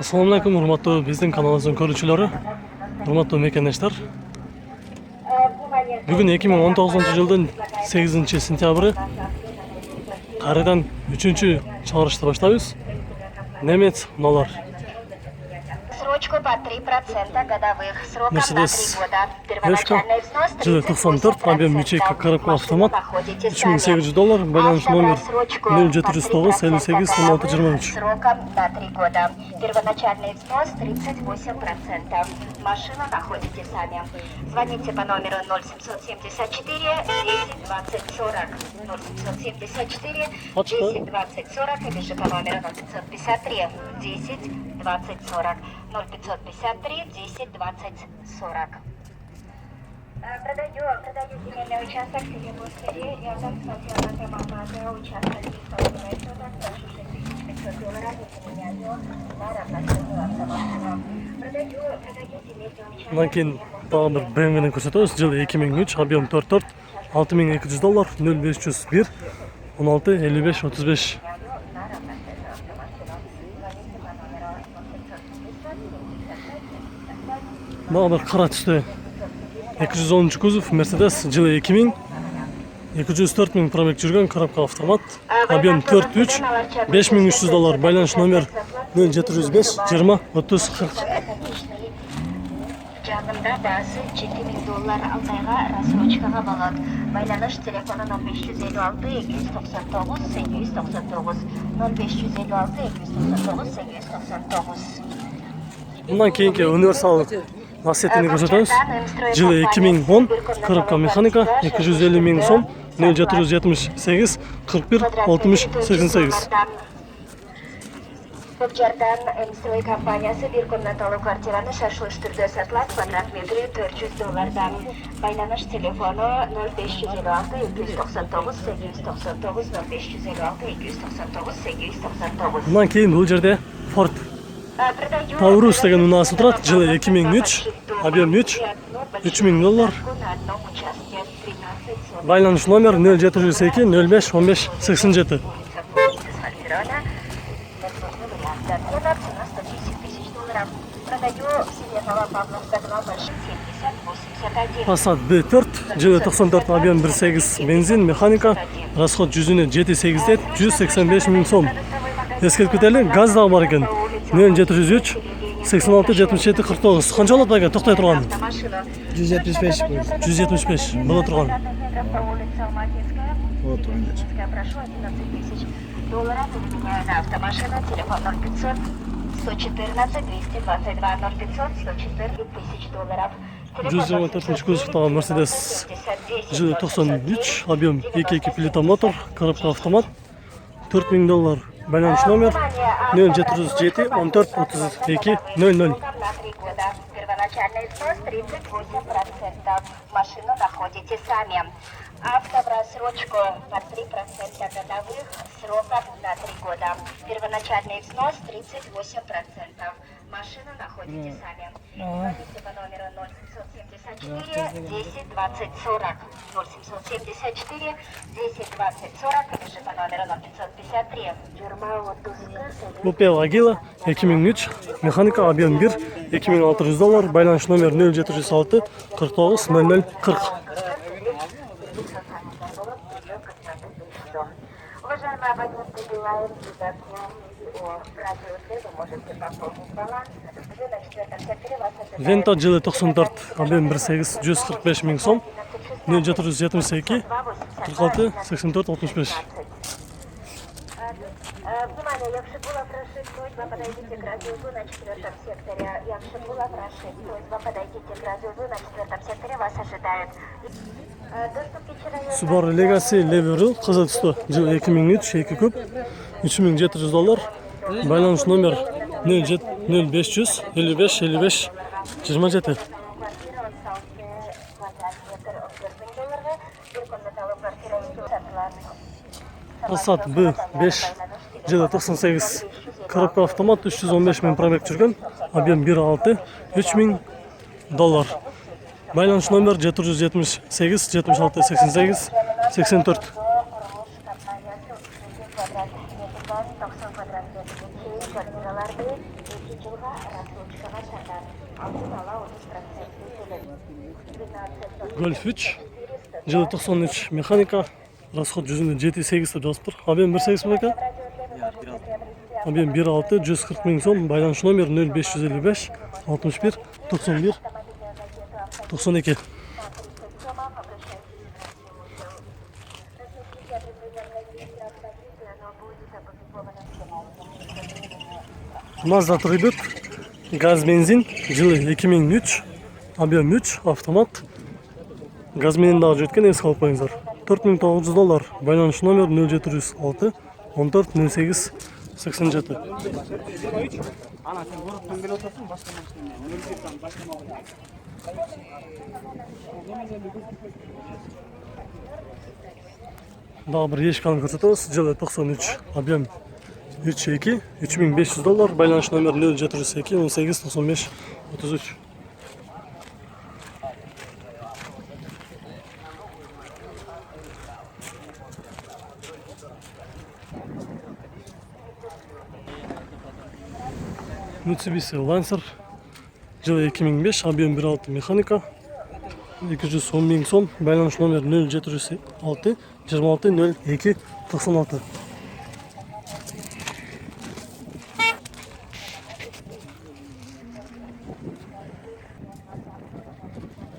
Assalamu alaikum, hurmatli bizning kanalımızın görüşçülері, hurmatli mekandashlar. Bugün 2019 yılın 8 sentyabrı. Qaridan 3-chi chiqarishni boshlaymiz. Nemet unalar. Срочку по 3% годовых, сроком на 3 Mercedes года. Вешка, Первоначальный взнос жылы 94, объем ячейка коробка автомат, $3800, баланс номер 0709 58 16 23. Сроком на 3 года. Первоначальный взнос 38%. Машину находите сами. Звоните по номеру 0774 10 20 40. 0774 10 20 40 или же по номеру 0553 10 20 40. 0553 10 20 40. Продаю земельный участок в селе Бускаре, рядом с населенным пунктом. Участок исполнительной соток, прошу $6500, если меня на равноценную автоматину. Продаю земельный участок. Bundan keyin tag'in bir BMW'ni ko'rsatamiz. Yili 2003, объем 44, $6200, 0501 16 55 35. Daha bir qora tusda 210 kuzov Mercedes yili 2000, 204 ming probeg yurgan korobka avtomat, объем 43, $5300, байланыш номер 0705 20 30 40. Жанымда басы $7000 алтайга рассрочкага болот. Байланыш телефону 0556 299 899 0556 299 899. Bundan keyingi universal nassetini ko'rsatamiz. Yili 2010, korobka mexanika, 250 ming so'm, 0778 41 60 88. Көпжардан М-строй компаниясы bir комнаталы квартираны шартлы түрдө сатылат, квадрат метри $400. Байланыш телефону 0556 299 899 0556 299 899. Bundan keyin bu yerda Ford Taurus degan unasi turadi. Yili 2003, объем 3, $3000. Байланыш номер 0702 05 15 87. Passat B4, yili 94, объем 1.8 benzin, mexanika, расход жүзіне 7.8 185 ming so'm. Eskirtib ketaylik, gaz da бар ekan. 0703 86 77 49. Qancha oladi ekan to'xtay turgani? 175 qo'ydi. 175 bo'la turgani. Вот он здесь. Прошу $11 000. Поменяю на автомашину, телефон 0500 114 222 0500 114 $1000. 124 kuzovda Mercedes yili 93, объем 2.2 плита motor, korobka avtomat, $4000. Байланыш номер 0707 14 32 00. Первоначальный взнос 38%. Машину находите сами. Авто в рассрочку по 3% годовых, сроком на 3 года. Первоначальный взнос 38%. Машину находите сами. Звоните по номеру 0774 10 20 40. 0774 10 20 40 или же по номеру 0553. Opel Agila 2003, mexanika, объем 1, $2600, байланыш номер 0706 49 00 40. Уважаемые абоненты Билайн, о радиоследу можете пополнить баланс. Вы на 4 секторе вас ожидает. Vento yili 94, объем 1.8 145 ming so'm, 0772 46 84 65. Внимание, якщо була прошит, просьба подойдите к радиозу на 4 секторе. Якщо була прошит, просьба подойдите к радиозу на 4 секторе, вас ожидает. Доступ вечера... Subaru Legacy Leveru qizil tusda, yili 2003, 2 kub, $3700, байланыш номер 0500 55 55 27. Passat B5, yili 98, korobka avtomat, 315 ming probeg yurgan, объем 1.6 $3000. Байланыш номер 778 76 88 84. Квартираларды 2 жылга рассрочкага сатат. Алдын ала 30% төлөп. Golf 3 жылы 93 механика, расход жүзінде 7-8 деп жазып тұр. Объем 1.8 бұл екен? Объем 1.6, 140 мың сом, байланыш номер 0555 61 91 92. Mazda Tribute, gaz benzin, жылы 2003, объем 3, автомат. Gaz менен жеткен еске алып қойыңыздар. $4,900, байланыш номер 0706 14 08 87. Daha bir ешканы көрсетеміз. Жылы 93, объем 3.2, $3500, байланыш номер 0702 18 95 33. Mitsubishi Lancer, жылы 2005, объем 1.6 механика, 210 мың сом, байланыш номер 0706 26 02 96.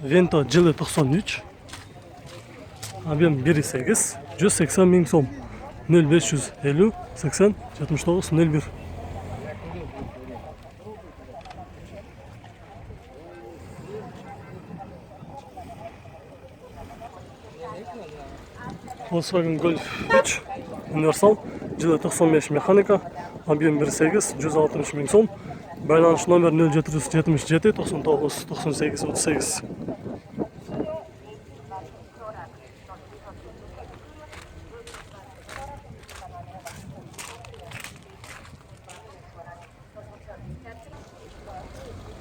Vento жылы 93, объем 1.8, 180 мың сом, 0550 80 79 01. Volkswagen Golf 3 универсал, жылы 95 механика, объем 1.8, 160 мың сом, байланыш номер 0777 99 98 38.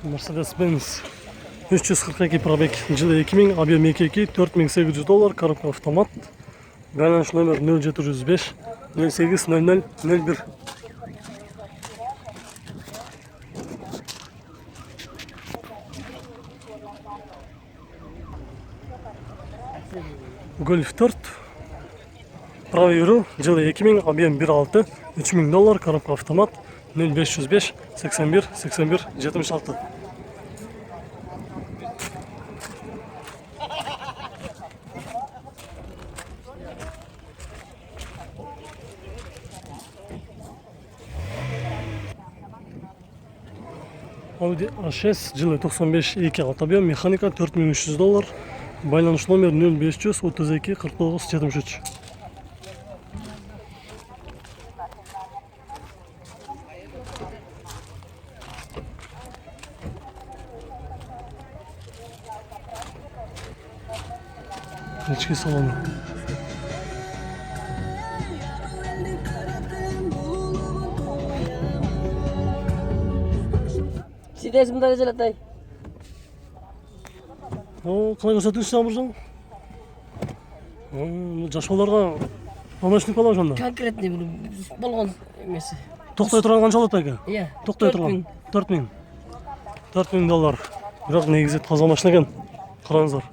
Mercedes-Benz 342 пробег, жылы 2000, объем 2.2, $4800, коробка автомат. Байланыш номер 0705 08 00 01. Golf 4 правый руль, жылы 2000, объем 1.6, $3000, коробка автомат, 0505 81 81 76. Audi A6, жылы 95, 2 объем, механика, $4300, байланыш номер 0500 32 49 73. İçki salonu. Сидеть мындай желатай. Қалай көрсетіңіз Самыржан? Жаш балаларға помощник бола жонда. Конкретный болгон эмеси. Тоқтай тұрған қанша алады әке? Иә. Тоқтай тұрған. $4000. Бірақ негізі таза машина екен. Қараңыздар.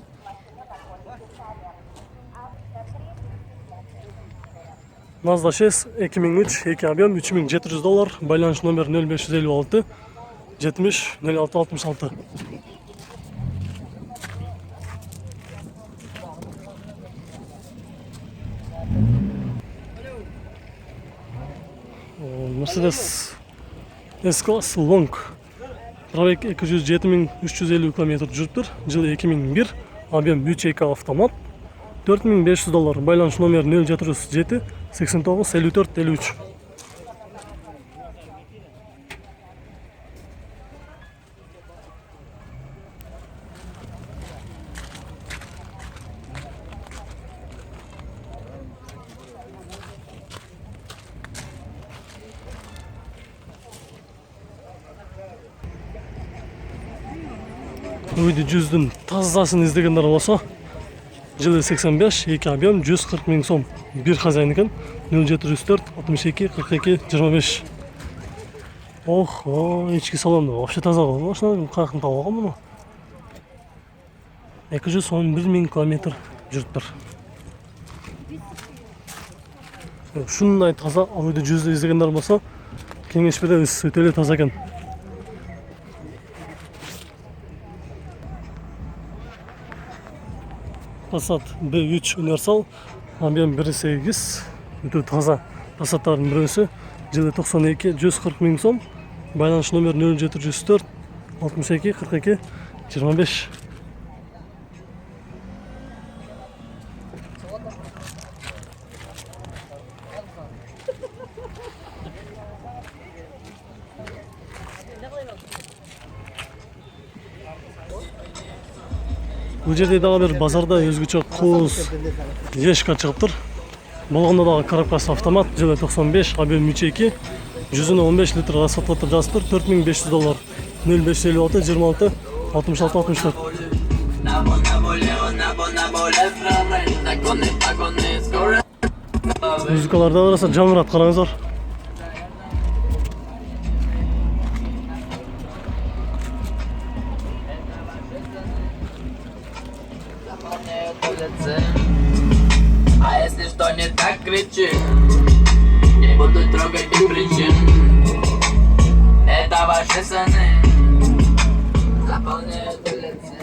Mazda 6 2003, 2 объем, $3700, байланыш номер 0556 70 06 66. Mercedes S-Class Long. Пробег 207 350 км жүріп тұр. Жылы 2001, объем 3.2 автомат. $4500, байланыш номер 0707 89 54 53. Үйді жүздің тазасын іздегендер болса, жылы 85, 2 объем, 140 мың сом. Bir хозяин екен, 0704 62 42 25. Ох, ички салону вообще таза ғой. Машина каяктан таап алган муну? 211 миң километр жүрүптүр. Ушундай таза ойду жүздө издегендер болсо, кеңеш беребиз, өтө эле таза экен. Passat B3 Universal, ambiyan 1.8, өтө таза. Passat'ların birisi, жылы 92, 140 миң сом. Байланыш номер 0704 62 42 25. Бұл жерде дагы бир базарда өзгөчө кооз ешка чыгыптыр. Болгондо дагы коробкасы автомат, жылы 95, объем 3.2, 115 литр расходлоп жазыптыр, $4500. 0556 26 66 64. Музыкаларда караса жаңырат, караңыздар. А если что не так, кричи. Не буду трогать без причин. Это ваши сны. Заполняют улицы.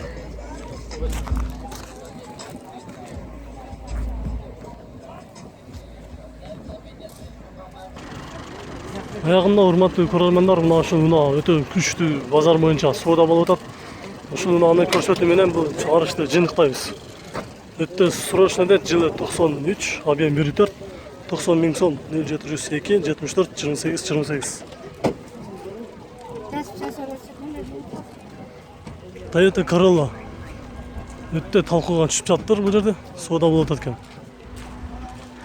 Аягында урматтуу көрөрмандар, мына ушул өтө күчтүү базар боюнча соода болуп атат. Ушул унааны көрсөтүү менен бул чыгарышты жыйынтыктайбыз. Өтө срочно дет, жылы 93, объем 1.4, 90 миң сом, 0702 74 28 28. Toyota Corolla. Өтө талкууга түшүп жатыптыр бул жерде, соода болуп атат экен.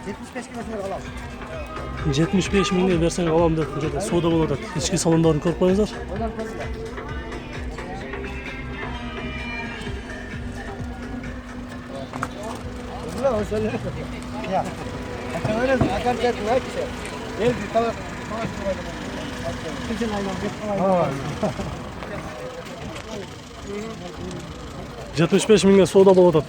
75 километр алам. 75 миңге берсең алам деп бул жерде соода болуп атат. Ички салондорун көрүп коюңуздар. Ya. Akan cek lagi sih. Ini kalau 75 миңге соода болуп атат.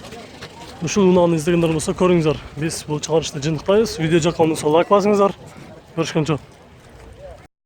Ушул унааны издегендер болсо көрүңүздөр. Биз бул чыгарышты жыйынтыктайбыз. Видео жаккан болсо лайк басыңыздар. Көрүшкөнчө.